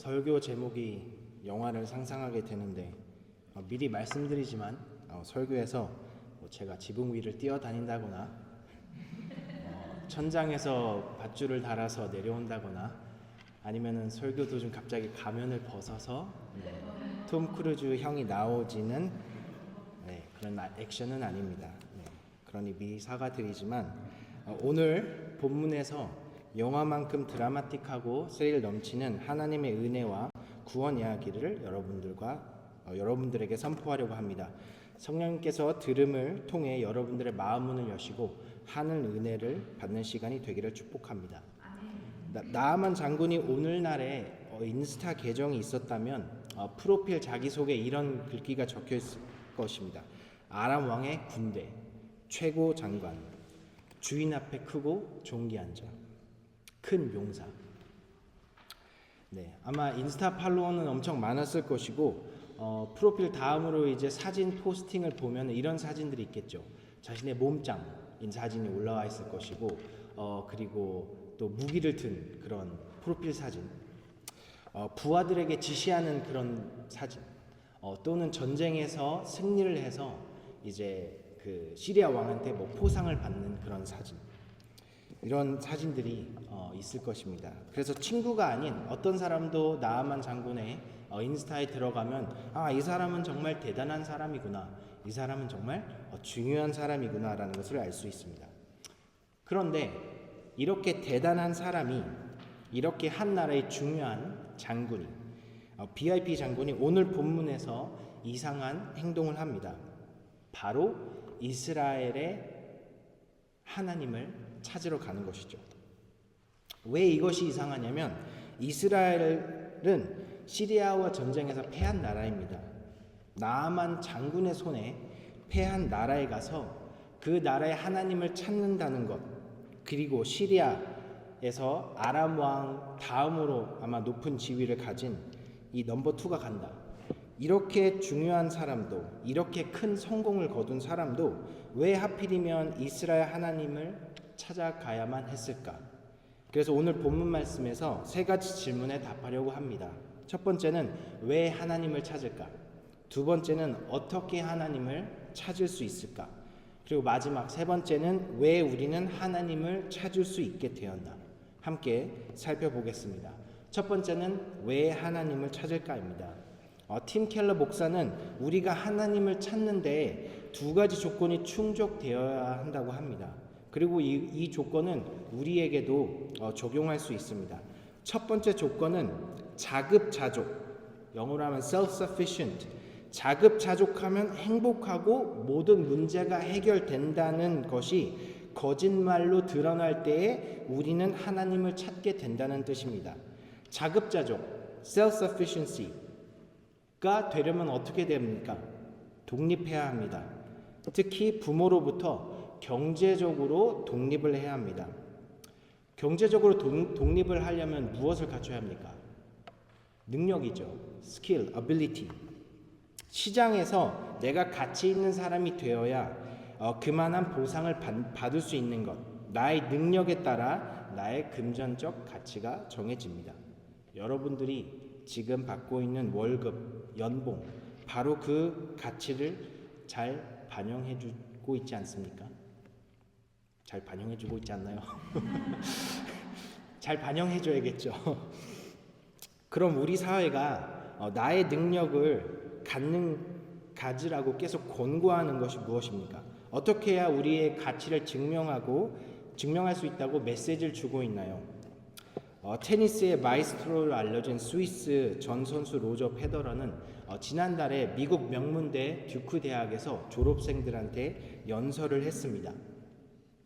설교 제목이 영화를 상상하게 되는데 미리 말씀드리지만 설교에서 제가 지붕 위를 뛰어다닌다거나 천장에서 밧줄을 달아서 내려온다거나 아니면은 설교 도중 갑자기 가면을 벗어서 톰 크루즈 형이 나오지는 그런 액션은 아닙니다. 그러니 미리 사과드리지만 오늘 본문에서 영화만큼 드라마틱하고 스릴 넘치는 하나님의 은혜와 구원 이야기를 여러분들에게 선포하려고 합니다. 성령님께서 들음을 통해 여러분들의 마음 문을 여시고 하늘 은혜를 받는 시간이 되기를 축복합니다. 나아만 장군이 오늘날에 인스타 계정이 있었다면 프로필 자기소개 이런 글귀가 적혀 있을 것입니다. 아람 왕의 군대, 최고 장관, 주인 앞에 크고 존귀한 자, 큰 용사. 아마 인스타 팔로워는 엄청 많았을 것이고 프로필 다음으로 이제 사진 포스팅을 보면 이런 사진들이 있겠죠. 자신의 몸짱인 사진이 올라와 있을 것이고 그리고 또 무기를 든 그런 프로필 사진, 부하들에게 지시하는 그런 사진, 또는 전쟁에서 승리를 해서 이제 그 시리아 왕한테 포상을 받는 그런 사진, 이런 사진들이 있을 것입니다. 그래서 친구가 아닌 어떤 사람도 나아만 장군의 인스타에 들어가면 이 사람은 정말 대단한 사람이구나, 이 사람은 정말 중요한 사람이구나 라는 것을 알 수 있습니다. 그런데 이렇게 대단한 사람이, 이렇게 한 나라의 중요한 장군이, VIP 장군이 오늘 본문에서 이상한 행동을 합니다. 바로 이스라엘의 하나님을 찾으러 가는 것이죠. 왜 이것이 이상하냐면 이스라엘은 시리아와 전쟁에서 패한 나라입니다. 나아만 장군의 손에 패한 나라에 가서 그 나라의 하나님을 찾는다는 것, 그리고 시리아에서 아람 왕 다음으로 아마 높은 지위를 가진 이 넘버 2가 간다. 이렇게 중요한 사람도, 이렇게 큰 성공을 거둔 사람도 왜 하필이면 이스라엘 하나님을 찾아가야만 했을까? 그래서 오늘 본문 말씀에서 3가지 질문에 답하려고 합니다. 첫 번째는 왜 하나님을 찾을까? 두 번째는 어떻게 하나님을 찾을 수 있을까? 그리고 마지막 3번째는 왜 우리는 하나님을 찾을 수 있게 되었나? 함께 살펴보겠습니다. 첫 번째는 왜 하나님을 찾을까입니다. 팀 켈러 목사는 우리가 하나님을 찾는데 2가지 조건이 충족되어야 한다고 합니다. 그리고 이 조건은 우리에게도 적용할 수 있습니다. 첫 번째 조건은 자급자족, 영어로 하면 self-sufficient, 자급자족하면 행복하고 모든 문제가 해결된다는 것이 거짓말로 드러날 때에 우리는 하나님을 찾게 된다는 뜻입니다. 자급자족, self-sufficiency가 되려면 어떻게 됩니까? 독립해야 합니다. 특히 부모로부터 경제적으로 독립을 해야 합니다. 경제적으로 독립을 하려면 무엇을 갖춰야 합니까? 능력이죠. 스킬, ability. 시장에서 내가 가치 있는 사람이 되어야 그만한 보상을 받을 수 있는 것, 나의 능력에 따라 나의 금전적 가치가 정해집니다. 여러분들이 지금 받고 있는 월급, 연봉, 바로 그 가치를 잘 반영해주고 있지 않습니까? 잘 반영해주고 있지 않나요? 잘 반영해줘야겠죠. 그럼 우리 사회가 나의 능력을 가지라고 계속 권고하는 것이 무엇입니까? 어떻게 해야 우리의 가치를 증명할 수 있다고 메시지를 주고 있나요? 테니스의 마이스트로로 알려진 스위스 전 선수 로저 페더러는 지난달에 미국 명문대 듀크 대학에서 졸업생들한테 연설을 했습니다.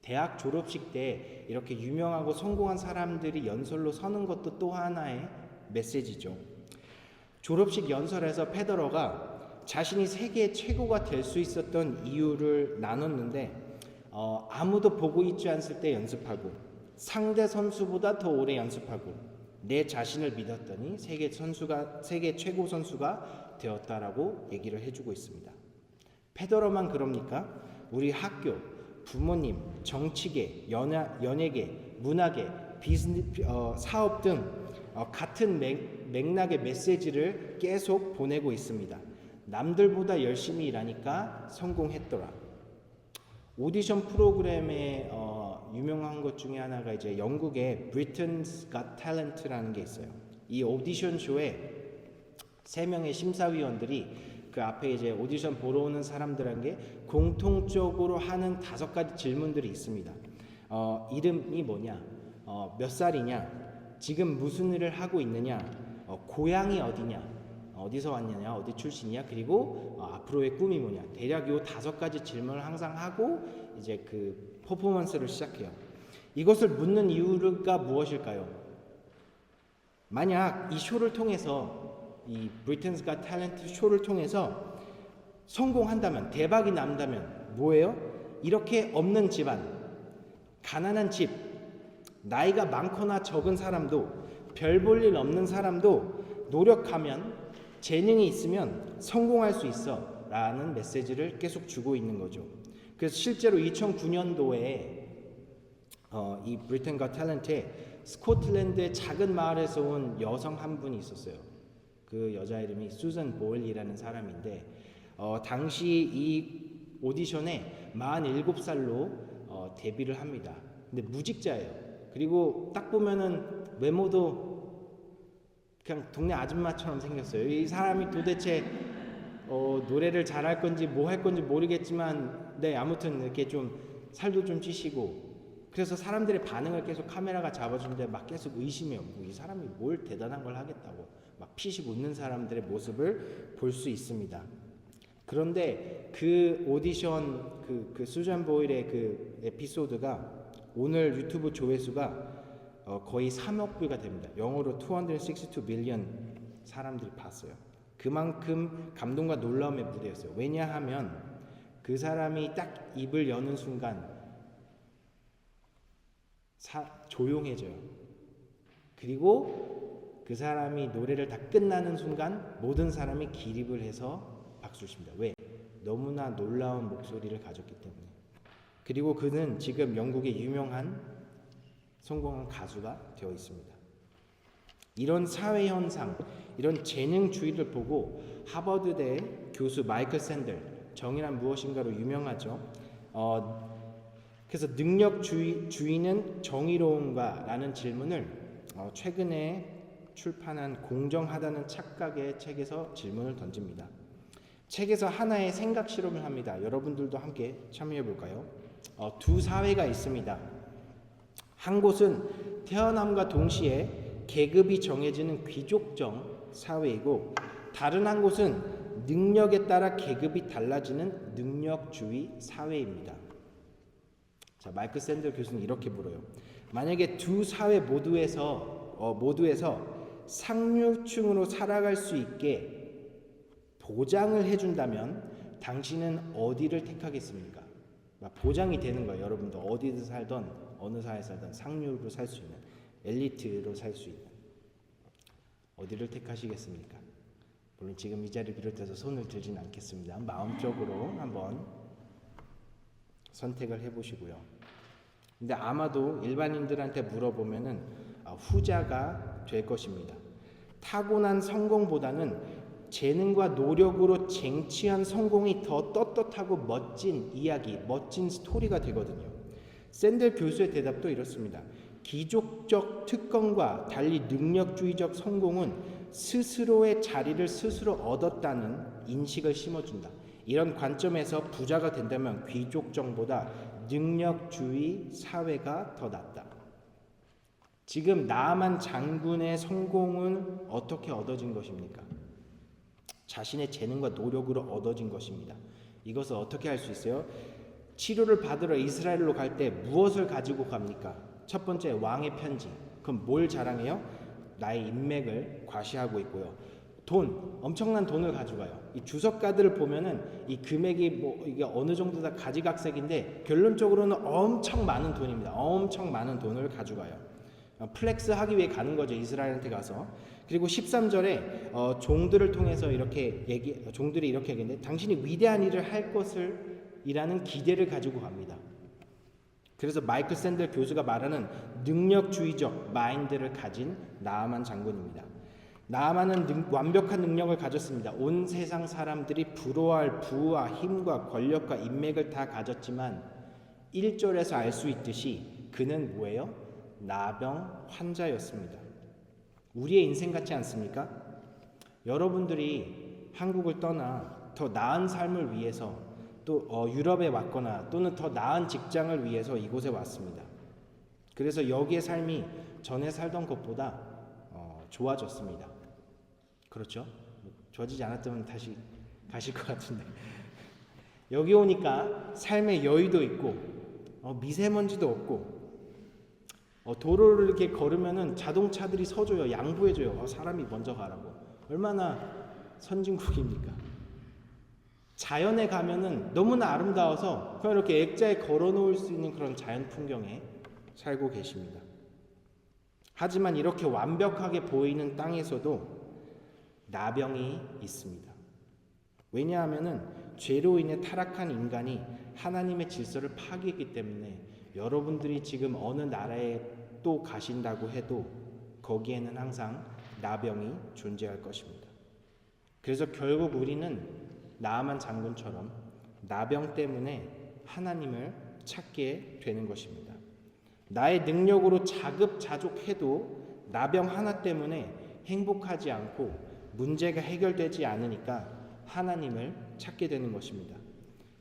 대학 졸업식 때 이렇게 유명하고 성공한 사람들이 연설로 서는 것도 또 하나의 메시지죠. 졸업식 연설에서 페더러가 자신이 세계 최고가 될 수 있었던 이유를 나눴는데 아무도 보고 있지 않을 때 연습하고 상대 선수보다 더 오래 연습하고 내 자신을 믿었더니 세계 최고 선수가 되었다라고 얘기를 해주고 있습니다. 페더러만 그럽니까? 우리 학교, 부모님, 정치계, 연예계, 문화계, 사업 등 같은 맥락의 메시지를 계속 보내고 있습니다. 남들보다 열심히 일하니까 성공했더라. 오디션 프로그램에 유명한 것 중에 하나가 이제 영국의 Britain's Got Talent라는 게 있어요. 이 오디션 쇼에 3명의 심사위원들이 그 앞에 이제 오디션 보러 오는 사람들에게 공통적으로 하는 5가지 질문들이 있습니다. 이름이 뭐냐, 몇 살이냐, 지금 무슨 일을 하고 있느냐, 고향이 어디냐, 어디서 왔느냐, 어디 출신이냐, 그리고 앞으로의 꿈이 뭐냐. 대략 요 5가지 질문을 항상 하고 이제 그 퍼포먼스를 시작해요. 이것을 묻는 이유가 무엇일까요? 만약 이 쇼를 통해서, 이 Britain's Got Talent 쇼를 통해서 성공한다면, 대박이 난다면 뭐예요? 이렇게 없는 집안, 가난한 집, 나이가 많거나 적은 사람도, 별 볼 일 없는 사람도 노력하면, 재능이 있으면 성공할 수 있어 라는 메시지를 계속 주고 있는 거죠. 그래서 실제로 2009년도에 이 브리튼 got 탤런트에 스코틀랜드의 작은 마을에서 온 여성 한 분이 있었어요. 그 여자 이름이 수잔 보일이라는 사람인데 당시 이 오디션에 47살로 데뷔를 합니다. 근데 무직자예요. 그리고 딱 보면은 외모도 그냥 동네 아줌마처럼 생겼어요. 이 사람이 도대체 노래를 잘할 건지 뭐 할 건지 모르겠지만, 네, 아무튼 이렇게 좀 살도 좀 찌시고, 그래서 사람들의 반응을 계속 카메라가 잡아주는데 막 계속 의심해요. 뭐 이 사람이 뭘 대단한 걸 하겠다고 막 피식 웃는 사람들의 모습을 볼 수 있습니다. 그런데 그 오디션 그 수잔 보일의 그 에피소드가 오늘 유튜브 조회수가 거의 3억 뷰가 됩니다. 영어로 262 밀리언 사람들이 봤어요. 그만큼 감동과 놀라움의 무대였어요. 왜냐하면 그 사람이 딱 입을 여는 순간 조용해져요. 그리고 그 사람이 노래를 다 끝나는 순간 모든 사람이 기립을 해서 박수를 칩니다. 왜? 너무나 놀라운 목소리를 가졌기 때문에. 그리고 그는 지금 영국의 유명한 성공한 가수가 되어 있습니다. 이런 사회 현상, 이런 재능주의를 보고 하버드대 교수 마이클 샌델, 정의란 무엇인가로 유명하죠. 그래서 능력주의는 정의로운가라는 질문을 최근에 출판한 공정하다는 착각의 책에서 질문을 던집니다. 책에서 하나의 생각 실험을 합니다. 여러분들도 함께 참여해 볼까요? 두 사회가 있습니다. 한 곳은 태어남과 동시에 계급이 정해지는 귀족정 사회이고, 다른 한 곳은 능력에 따라 계급이 달라지는 능력주의 사회입니다. 자, 마이클 샌델 교수는 이렇게 물어요. 만약에 두 사회 모두에서 상류층으로 살아갈 수 있게 보장을 해준다면 당신은 어디를 택하겠습니까? 보장이 되는 거예요. 여러분도 어디든 살던, 어느 사회에 살던 상류로 살 수 있는, 엘리트로 살 수 있는, 어디를 택하시겠습니까? 물론 지금 이 자리를 비롯해서 손을 들진 않겠습니다. 마음적으로 한번 선택을 해보시고요. 근데 아마도 일반인들한테 물어보면은 후자가 될 것입니다. 타고난 성공보다는 재능과 노력으로 쟁취한 성공이 더 떳떳하고 멋진 이야기, 멋진 스토리가 되거든요. 샌델 교수의 대답도 이렇습니다. 귀족적 특권과 달리 능력주의적 성공은 스스로의 자리를 스스로 얻었다는 인식을 심어준다. 이런 관점에서 부자가 된다면 귀족정보다 능력주의 사회가 더 낫다. 지금 나만 장군의 성공은 어떻게 얻어진 것입니까? 자신의 재능과 노력으로 얻어진 것입니다. 이것을 어떻게 할 수 있어요? 치료를 받으러 이스라엘로 갈 때 무엇을 가지고 갑니까? 첫 번째, 왕의 편지. 그럼 뭘 자랑해요? 나의 인맥을 과시하고 있고요. 돈, 엄청난 돈을 가져가요. 이 주석가들을 보면은 이 금액이 이게 어느 정도 다 가지각색인데 결론적으로는 엄청 많은 돈입니다. 엄청 많은 돈을 가져가요. 플렉스 하기 위해 가는 거죠. 이스라엘한테 가서. 그리고 13절에 종들을 통해서 종들이 이렇게 얘기했는데 당신이 위대한 일을 할 것을 이라는 기대를 가지고 갑니다. 그래서 마이클 샌델 교수가 말하는 능력주의적 마인드를 가진 나아만 장군입니다. 나아만은 완벽한 능력을 가졌습니다. 온 세상 사람들이 부러워할 부와 힘과 권력과 인맥을 다 가졌지만 1절에서 알 수 있듯이 그는 뭐예요? 나병 환자였습니다. 우리의 인생 같지 않습니까? 여러분들이 한국을 떠나 더 나은 삶을 위해서 또 유럽에 왔거나 또는 더 나은 직장을 위해서 이곳에 왔습니다. 그래서 여기의 삶이 전에 살던 것보다 좋아졌습니다. 그렇죠? 좋아지지 않았다면 다시 가실 것 같은데 여기 오니까 삶의 여유도 있고 미세먼지도 없고 도로를 이렇게 걸으면은 자동차들이 서줘요. 양보해줘요. 사람이 먼저 가라고. 얼마나 선진국입니까? 자연에 가면은 너무나 아름다워서 그냥 이렇게 액자에 걸어놓을 수 있는 그런 자연 풍경에 살고 계십니다. 하지만 이렇게 완벽하게 보이는 땅에서도 나병이 있습니다. 왜냐하면은 죄로 인해 타락한 인간이 하나님의 질서를 파괴했기 때문에 여러분들이 지금 어느 나라에 또 가신다고 해도 거기에는 항상 나병이 존재할 것입니다. 그래서 결국 우리는 나아만 장군처럼 나병 때문에 하나님을 찾게 되는 것입니다. 나의 능력으로 자급자족해도 나병 하나 때문에 행복하지 않고 문제가 해결되지 않으니까 하나님을 찾게 되는 것입니다.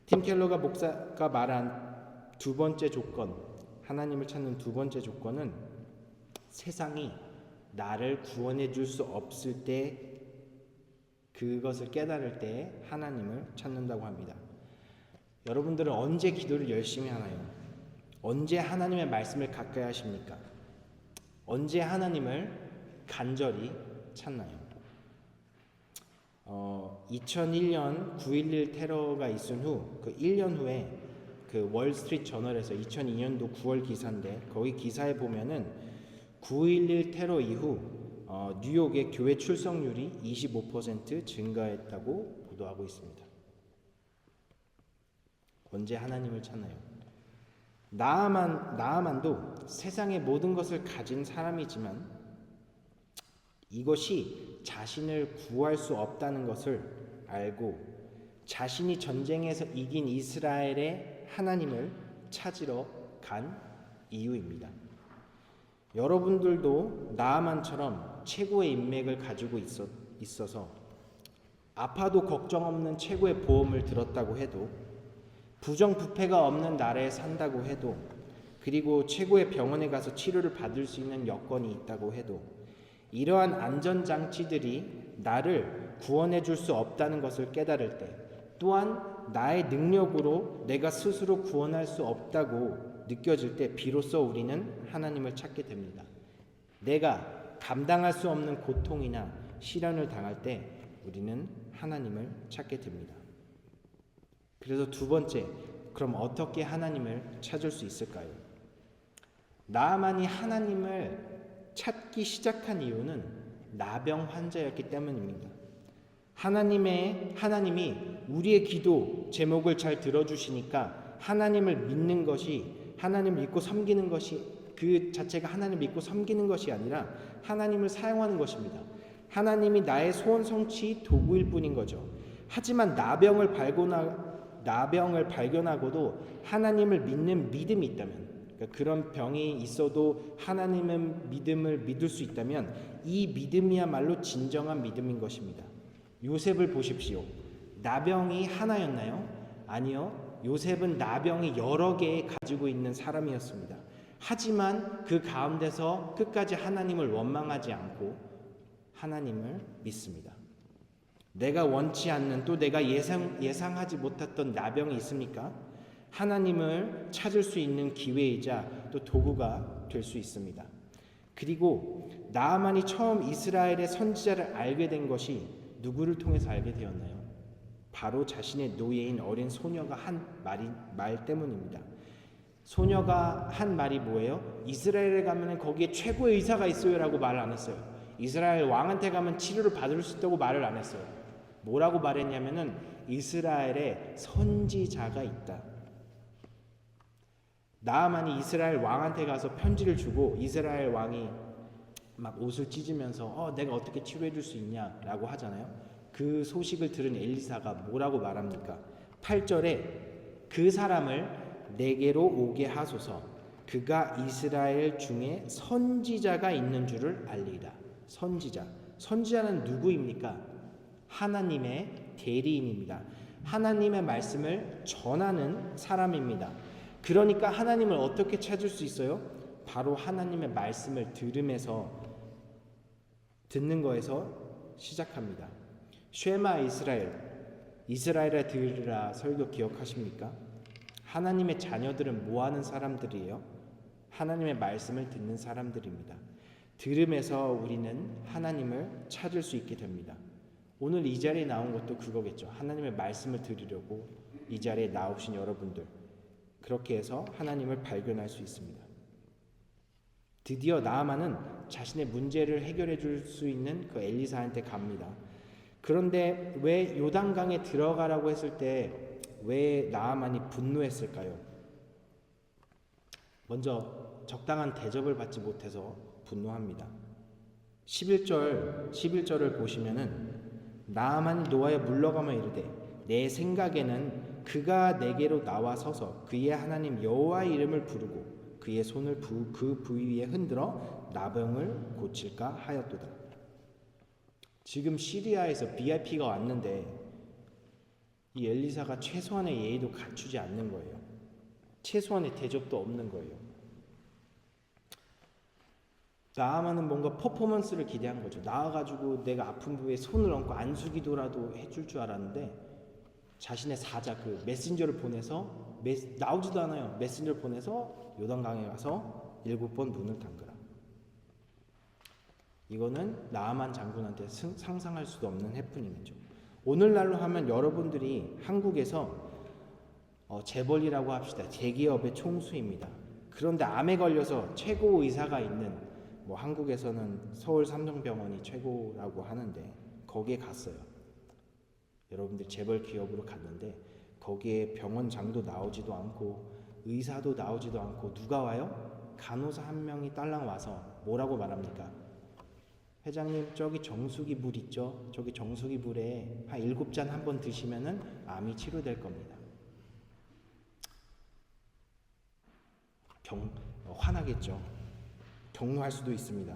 팀 켈러가 목사가 말한 두 번째 조건, 하나님을 찾는 두 번째 조건은 세상이 나를 구원해 줄 수 없을 때 그것을 깨달을 때 하나님을 찾는다고 합니다. 여러분들은 언제 기도를 열심히 하나요? 언제 하나님의 말씀을 가까이 하십니까? 언제 하나님을 간절히 찾나요? 2001년 9.11 테러가 있은 후 그 1년 후에 그 월스트리트 저널에서 2002년도 9월 기사인데 거기 기사에 보면은 9.11 테러 이후 뉴욕의 교회 출석률이 25% 증가했다고 보도하고 있습니다. 언제 하나님을 찾나요? 나아만도 세상의 모든 것을 가진 사람이지만 이것이 자신을 구할 수 없다는 것을 알고 자신이 전쟁에서 이긴 이스라엘의 하나님을 찾으러 간 이유입니다. 여러분들도 나아만처럼 최고의 인맥을 가지고 있어서 아파도 걱정 없는 최고의 보험을 들었다고 해도 부정부패가 없는 나라에 산다고 해도 그리고 최고의 병원에 가서 치료를 받을 수 있는 여건이 있다고 해도 이러한 안전장치들이 나를 구원해 줄 수 없다는 것을 깨달을 때 또한 나의 능력으로 내가 스스로 구원할 수 없다고 느껴질 때 비로소 우리는 하나님을 찾게 됩니다. 내가 감당할 수 없는 고통이나 시련을 당할 때 우리는 하나님을 찾게 됩니다. 그래서 두 번째, 그럼 어떻게 하나님을 찾을 수 있을까요? 나아만이 하나님을 찾기 시작한 이유는 나병 환자였기 때문입니다. 하나님이 우리의 기도 제목을 잘 들어주시니까 하나님을 믿는 것이 하나님을 믿고 섬기는 것이 그 자체가 하나님을 믿고 섬기는 것이 아니라 하나님을 사용하는 것입니다. 하나님이 나의 소원 성취 도구일 뿐인 거죠. 하지만 나병을 발견하고도 하나님을 믿는 믿음이 있다면 그러니까 그런 병이 있어도 하나님의 믿음을 믿을 수 있다면 이 믿음이야말로 진정한 믿음인 것입니다. 요셉을 보십시오. 나병이 하나였나요? 아니요. 요셉은 나병이 여러 개 가지고 있는 사람이었습니다. 하지만 그 가운데서 끝까지 하나님을 원망하지 않고 하나님을 믿습니다. 내가 원치 않는 또 내가 예상하지 못했던 나병이 있습니까? 하나님을 찾을 수 있는 기회이자 또 도구가 될 수 있습니다. 그리고 나아만이 처음 이스라엘의 선지자를 알게 된 것이 누구를 통해서 알게 되었나요? 바로 자신의 노예인 어린 소녀가 한 말 때문입니다. 소녀가 한 말이 뭐예요? 이스라엘에 가면 거기에 최고의 의사가 있어요 라고 말을 안 했어요. 이스라엘 왕한테 가면 치료를 받을 수 있다고 말을 안 했어요. 뭐라고 말했냐면은 이스라엘에 선지자가 있다. 나아만이 이스라엘 왕한테 가서 편지를 주고 이스라엘 왕이 막 옷을 찢으면서 내가 어떻게 치료해 줄 수 있냐라고 하잖아요. 그 소식을 들은 엘리사가 뭐라고 말합니까? 8절에 그 사람을 내게로 오게 하소서. 그가 이스라엘 중에 선지자가 있는 줄을 알리라. 선지자. 선지자는 누구입니까? 하나님의 대리인입니다. 하나님의 말씀을 전하는 사람입니다. 그러니까 하나님을 어떻게 찾을 수 있어요? 바로 하나님의 말씀을 듣는 거에서 시작합니다. 쉐마 이스라엘아 들으라 설교 기억하십니까? 하나님의 자녀들은 뭐 하는 사람들이에요? 하나님의 말씀을 듣는 사람들입니다. 들음에서 우리는 하나님을 찾을 수 있게 됩니다. 오늘 이 자리에 나온 것도 그거겠죠. 하나님의 말씀을 들으려고 이 자리에 나오신 여러분들, 그렇게 해서 하나님을 발견할 수 있습니다. 드디어 나아만은 자신의 문제를 해결해 줄 수 있는 그 엘리사한테 갑니다. 그런데 왜 요단강에 들어가라고 했을 때 왜 나아만이 분노했을까요? 먼저 적당한 대접을 받지 못해서 분노합니다. 11절을 보시면은 나아만이 노하여 물러가며 이르되 내 생각에는 그가 내게로 나와 서서 그의 하나님 여호와의 이름을 부르고 그의 손을 그 부위 위에 흔들어 나병을 고칠까 하였도다. 지금 시리아에서 VIP가 왔는데 이 엘리사가 최소한의 예의도 갖추지 않는 거예요. 최소한의 대접도 없는 거예요. 나아만은 뭔가 퍼포먼스를 기대한 거죠. 나와가지고 내가 아픈 부위에 손을 얹고 안수기도라도 해줄 줄 알았는데 자신의 사자 그 메신저를 보내서 나오지도 않아요. 메신저를 보내서 요단강에 가서 7번 눈을 담그라. 이거는 나아만 장군한테 상상할 수도 없는 해프닝이죠. 오늘날로 하면 여러분들이 한국에서 재벌이라고 합시다. 대기업의 총수입니다. 그런데 암에 걸려서 최고 의사가 있는 한국에서는 서울 삼성병원이 최고라고 하는데 거기에 갔어요. 여러분들 재벌 기업으로 갔는데 거기에 병원장도 나오지도 않고 의사도 나오지도 않고 누가 와요? 간호사 한 명이 딸랑 와서 뭐라고 말합니까? 회장님 저기 정수기 물 있죠? 저기 정수기 물에 한 7잔 한번 드시면은 암이 치료될 겁니다. 화나겠죠. 경로할 수도 있습니다.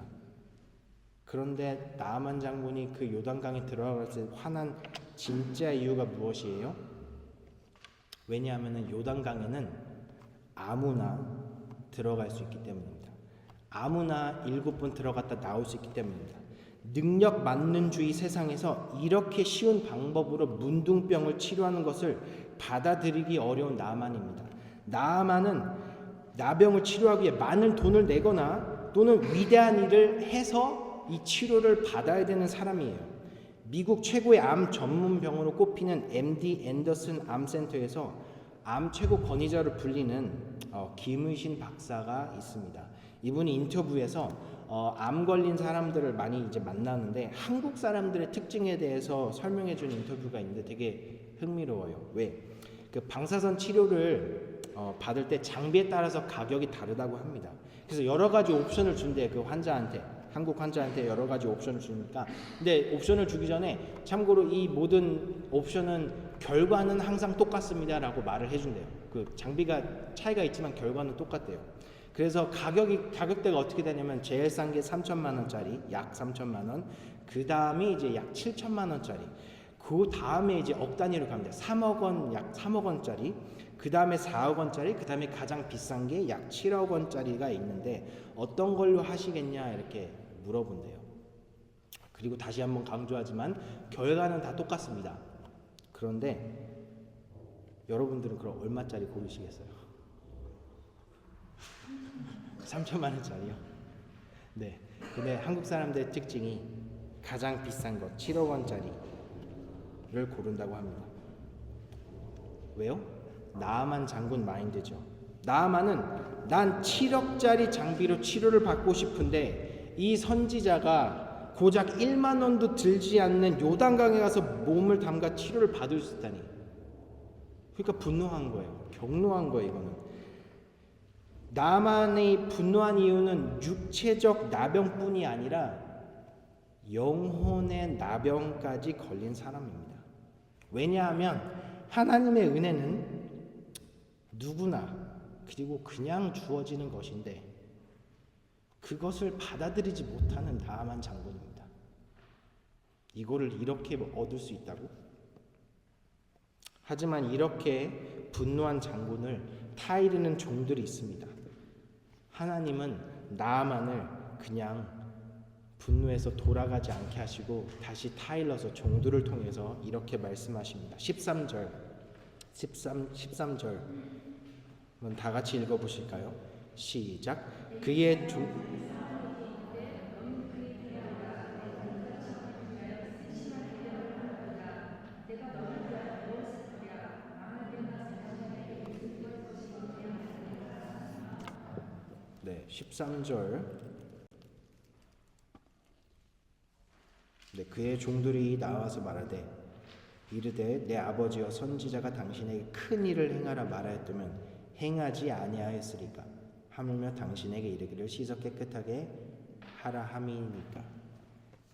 그런데 나아만 장군이 그 요단강에 들어갈 때 화난 진짜 이유가 무엇이에요? 왜냐하면 요단강에는 아무나 들어갈 수 있기 때문입니다. 아무나 7번 들어갔다 나올 수 있기 때문입니다. 능력 만능주의 세상에서 이렇게 쉬운 방법으로 문둥병을 치료하는 것을 받아들이기 어려운 나아만입니다. 나아만은 나병을 치료하기 위해 많은 돈을 내거나 또는 위대한 일을 해서 이 치료를 받아야 되는 사람이에요. 미국 최고의 암 전문 병원으로 꼽히는 MD 앤더슨 암센터에서 암 최고 권위자로 불리는 김의신 박사가 있습니다. 이분이 인터뷰에서 암 걸린 사람들을 많이 이제 만나는데 한국 사람들의 특징에 대해서 설명해 준 인터뷰가 있는데 되게 흥미로워요. 왜? 그 방사선 치료를 받을 때 장비에 따라서 가격이 다르다고 합니다. 그래서 여러 가지 옵션을 준대. 그 환자한테, 한국 환자한테 여러 가지 옵션을 주니까. 근데 옵션을 주기 전에 참고로 이 모든 옵션은 결과는 항상 똑같습니다라고 말을 해준대요. 그 장비가 차이가 있지만 결과는 똑같대요. 그래서 가격대가 어떻게 되냐면 제일 싼 게 3천만 원짜리, 약 3천만 원. 그 다음이 이제 약 7천만 원짜리. 그 다음에 이제 억 단위로 갑니다. 3억 원, 약 3억 원짜리. 그 다음에 4억 원짜리. 그 다음에 가장 비싼 게 약 7억 원짜리가 있는데 어떤 걸로 하시겠냐 이렇게 물어본대요. 그리고 다시 한번 강조하지만 결과는 다 똑같습니다. 그런데 여러분들은 그럼 얼마짜리 고르시겠어요? 3천만 원짜리요? 네. 근데 한국 사람들의 특징이 가장 비싼 것 7억 원짜리를 고른다고 합니다. 왜요? 나아만 장군 마인드죠. 나아만은 난 7억짜리 장비로 치료를 받고 싶은데 이 선지자가 고작 1만 원도 들지 않는 요단강에 가서 몸을 담가 치료를 받을 수 있다니. 그러니까 분노한 거예요. 경노한 거예요. 이거는. 나만의 분노한 이유는 육체적 나병뿐이 아니라 영혼의 나병까지 걸린 사람입니다. 왜냐하면 하나님의 은혜는 누구나 그리고 그냥 주어지는 것인데 그것을 받아들이지 못하는 나만 장군입니다. 이거를 이렇게 얻을 수 있다고? 하지만 이렇게 분노한 장군을 타이르는 종들이 있습니다. 하나님은 나만을 그냥 분노해서 돌아가지 않게 하시고 다시 타일러서 종들을 통해서 이렇게 말씀하십니다. 13절 한번 다 같이 읽어보실까요? 시작. 그의 네, 13절. 네, 그의 종들이 나와서 말하되 이르되 내 아버지여 선지자가 당신에게 큰 일을 행하라 말하였다면 행하지 아니하였으리까 하물며 당신에게 이르기를 씻어 깨끗하게 하라 함이니까.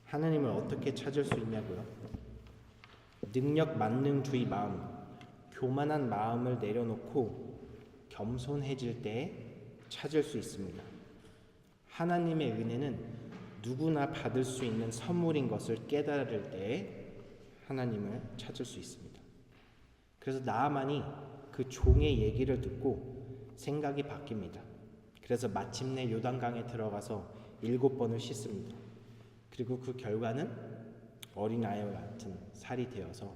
하나님을 어떻게 찾을 수 있냐고요? 능력 만능주의 마음, 교만한 마음을 내려놓고 겸손해질 때 찾을 수 있습니다. 하나님의 은혜는 누구나 받을 수 있는 선물인 것을 깨달을 때 하나님을 찾을 수 있습니다. 그래서 나아만이 그 종의 얘기를 듣고 생각이 바뀝니다. 그래서 마침내 요단강에 들어가서 7번을 씻습니다. 그리고 그 결과는 어린아이와 같은 살이 되어서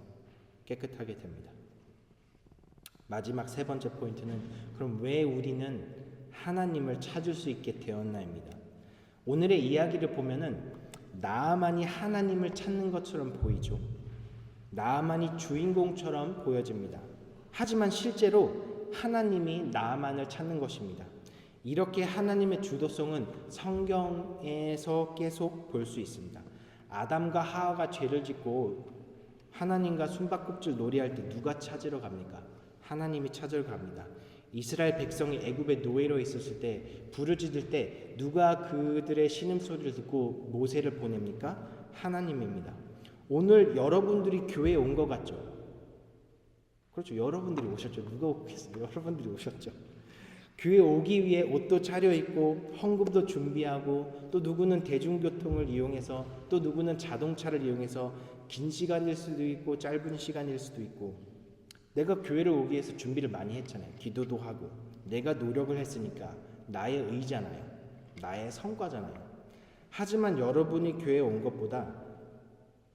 깨끗하게 됩니다. 마지막 세 번째 포인트는 그럼 왜 우리는 하나님을 찾을 수 있게 되었나입니다. 오늘의 이야기를 보면은 나아만이 하나님을 찾는 것처럼 보이죠. 나아만이 주인공처럼 보여집니다. 하지만 실제로 하나님이 나아만을 찾는 것입니다. 이렇게 하나님의 주도성은 성경에서 계속 볼 수 있습니다. 아담과 하와가 죄를 짓고 하나님과 숨바꼭질 놀이할 때 누가 찾으러 갑니까? 하나님이 찾으러 갑니다. 이스라엘 백성이 애굽의 노예로 있었을 때 부르짖을 때 누가 그들의 신음소리를 듣고 모세를 보냅니까? 하나님입니다. 오늘 여러분들이 교회에 온 것 같죠? 그렇죠. 여러분들이 오셨죠. 누가 오겠어요? 여러분들이 오셨죠. 교회 오기 위해 옷도 차려입고 헌금도 준비하고 또 누구는 대중교통을 이용해서 또 누구는 자동차를 이용해서 긴 시간일 수도 있고 짧은 시간일 수도 있고 내가 교회를 오기 위해서 준비를 많이 했잖아요. 기도도 하고 내가 노력을 했으니까 나의 의잖아요. 나의 성과잖아요. 하지만 여러분이 교회에 온 것보다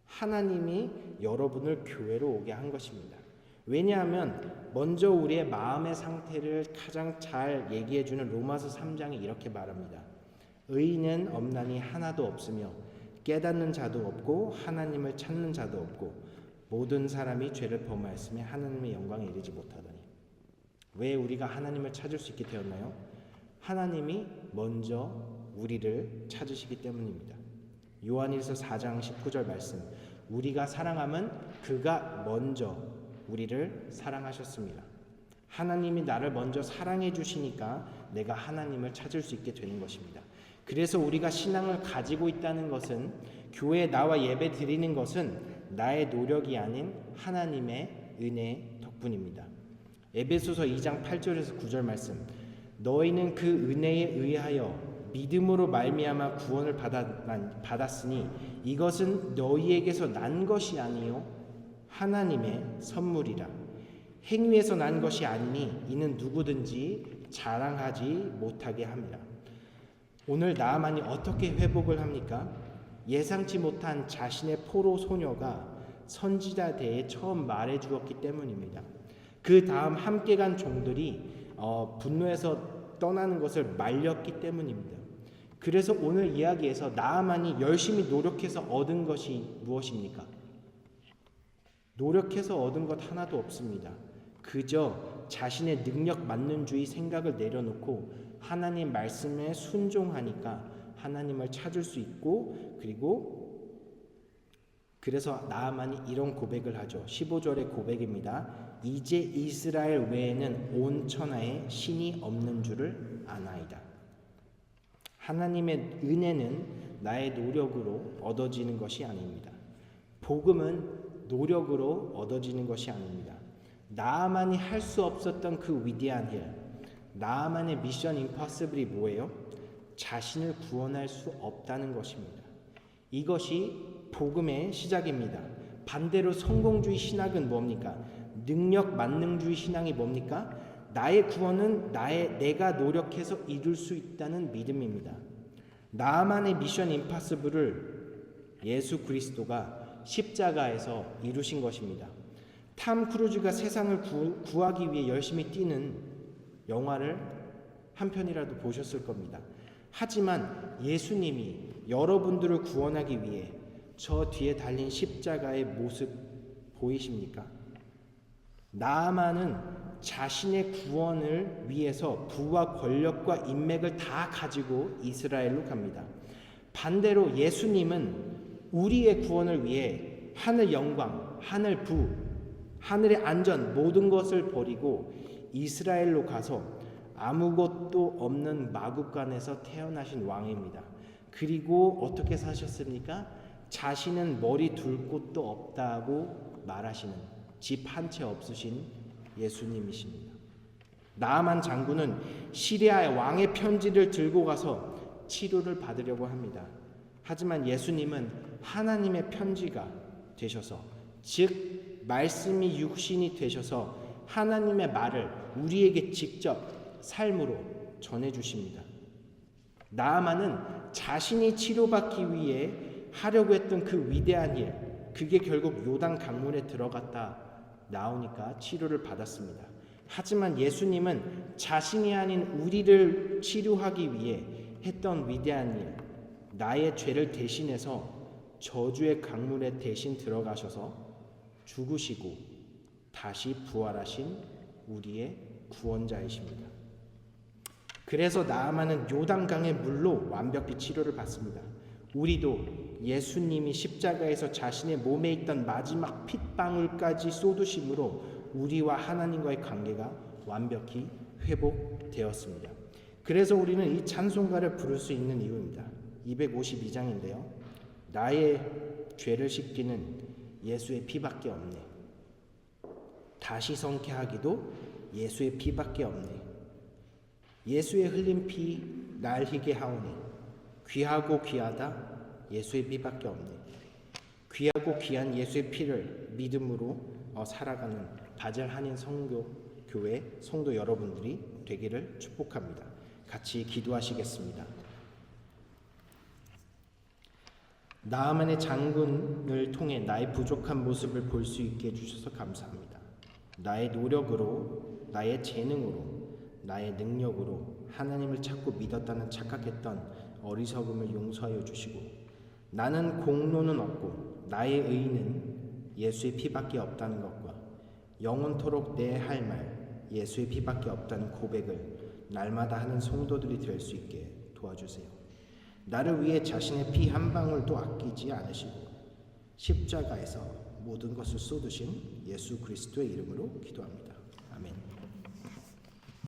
하나님이 여러분을 교회로 오게 한 것입니다. 왜냐하면 먼저 우리의 마음의 상태를 가장 잘 얘기해주는 로마서 3장이 이렇게 말합니다. 의인은 없나니 하나도 없으며 깨닫는 자도 없고 하나님을 찾는 자도 없고 모든 사람이 죄를 범하였으며 하나님의 영광에 이르지 못하더니. 왜 우리가 하나님을 찾을 수 있게 되었나요? 하나님이 먼저 우리를 찾으시기 때문입니다. 요한일서 4장 19절 말씀. 우리가 사랑함은 그가 먼저 우리를 사랑하셨습니다. 하나님이 나를 먼저 사랑해 주시니까 내가 하나님을 찾을 수 있게 되는 것입니다. 그래서 우리가 신앙을 가지고 있다는 것은 교회에 나와 예배 드리는 것은 나의 노력이 아닌 하나님의 은혜 덕분입니다. 에베소서 2장 8절에서 9절 말씀. 너희는 그 은혜에 의하여 믿음으로 말미암아 구원을 받았으니 이것은 너희에게서 난 것이 아니요 하나님의 선물이라. 행위에서 난 것이 아니니 이는 누구든지 자랑하지 못하게 함이라. 오늘 나아만이 어떻게 회복을 합니까? 예상치 못한 자신의 포로 소녀가 선지자대에 처음 말해 주었기 때문입니다. 그 다음 함께 간 종들이 분노해서 떠나는 것을 말렸기 때문입니다. 그래서 오늘 이야기에서 나아만이 열심히 노력해서 얻은 것이 무엇입니까? 노력해서 얻은 것 하나도 없습니다. 그저 자신의 능력 만능주의 생각을 내려놓고 하나님 말씀에 순종하니까 하나님을 찾을 수 있고 그래서 나아만이 이런 고백을 하죠. 15절의 고백입니다. 이제 이스라엘 외에는 온 천하에 신이 없는 줄을 아나이다. 하나님의 은혜는 나의 노력으로 얻어지는 것이 아닙니다. 복음은 노력으로 얻어지는 것이 아닙니다. 나만이 할 수 없었던 그 위대한 일, 나만의 미션 임파서블이 뭐예요? 자신을 구원할 수 없다는 것입니다. 이것이 복음의 시작입니다. 반대로 성공주의 신학은 뭡니까? 능력 만능주의 신앙이 뭡니까? 나의 구원은 내가 노력해서 이룰 수 있다는 믿음입니다. 나만의 미션 임파서블을 예수 그리스도가 십자가에서 이루신 것입니다. 탐 크루즈가 세상을 구하기 위해 열심히 뛰는 영화를 한 편이라도 보셨을 겁니다. 하지만 예수님이 여러분들을 구원하기 위해 저 뒤에 달린 십자가의 모습 보이십니까? 나아만은 자신의 구원을 위해서 부와 권력과 인맥을 다 가지고 이스라엘로 갑니다. 반대로 예수님은 우리의 구원을 위해 하늘 영광, 하늘 부, 하늘의 안전 모든 것을 버리고 이스라엘로 가서 아무것도 없는 마구간에서 태어나신 왕입니다. 그리고 어떻게 사셨습니까? 자신은 머리 둘 곳도 없다고 말하시는 집 한 채 없으신 예수님이십니다. 나아만 장군은 시리아의 왕의 편지를 들고 가서 치료를 받으려고 합니다. 하지만 예수님은 하나님의 편지가 되셔서, 즉 말씀이 육신이 되셔서 하나님의 말을 우리에게 직접 삶으로 전해주십니다. 나아만은 자신이 치료받기 위해 하려고 했던 그 위대한 일, 그게 결국 요단 강물에 들어갔다 나오니까 치료를 받았습니다. 하지만 예수님은 자신이 아닌 우리를 치료하기 위해 했던 위대한 일, 나의 죄를 대신해서 저주의 강물에 대신 들어가셔서 죽으시고 다시 부활하신 우리의 구원자이십니다. 그래서 나아만은 요단강의 물로 완벽히 치료를 받습니다. 우리도 예수님이 십자가에서 자신의 몸에 있던 마지막 핏방울까지 쏟으심으로 우리와 하나님과의 관계가 완벽히 회복되었습니다. 그래서 우리는 이 찬송가를 부를 수 있는 이유입니다. 252장인데요. 나의 죄를 씻기는 예수의 피밖에 없네. 다시 성케 하기도 예수의 피밖에 없네. 예수의 흘린 피 날 희게 하오니 귀하고 귀하다 예수의 피밖에 없네. 귀하고 귀한 예수의 피를 믿음으로 살아가는 바젤 한인 선교교회 성도 여러분들이 되기를 축복합니다. 같이 기도하시겠습니다. 나아만의 장군을 통해 나의 부족한 모습을 볼 수 있게 해주셔서 감사합니다. 나의 노력으로, 나의 재능으로, 나의 능력으로 하나님을 찾고 믿었다는 착각했던 어리석음을 용서하여 주시고, 나는 공로는 없고 나의 의는 예수의 피밖에 없다는 것과 영원토록 내 할 말 예수의 피밖에 없다는 고백을 날마다 하는 성도들이 될 수 있게 도와주세요. 나를 위해 자신의 피 한 방울도 아끼지 않으시고 십자가에서 모든 것을 쏟으신 예수 그리스도의 이름으로 기도합니다. 아멘.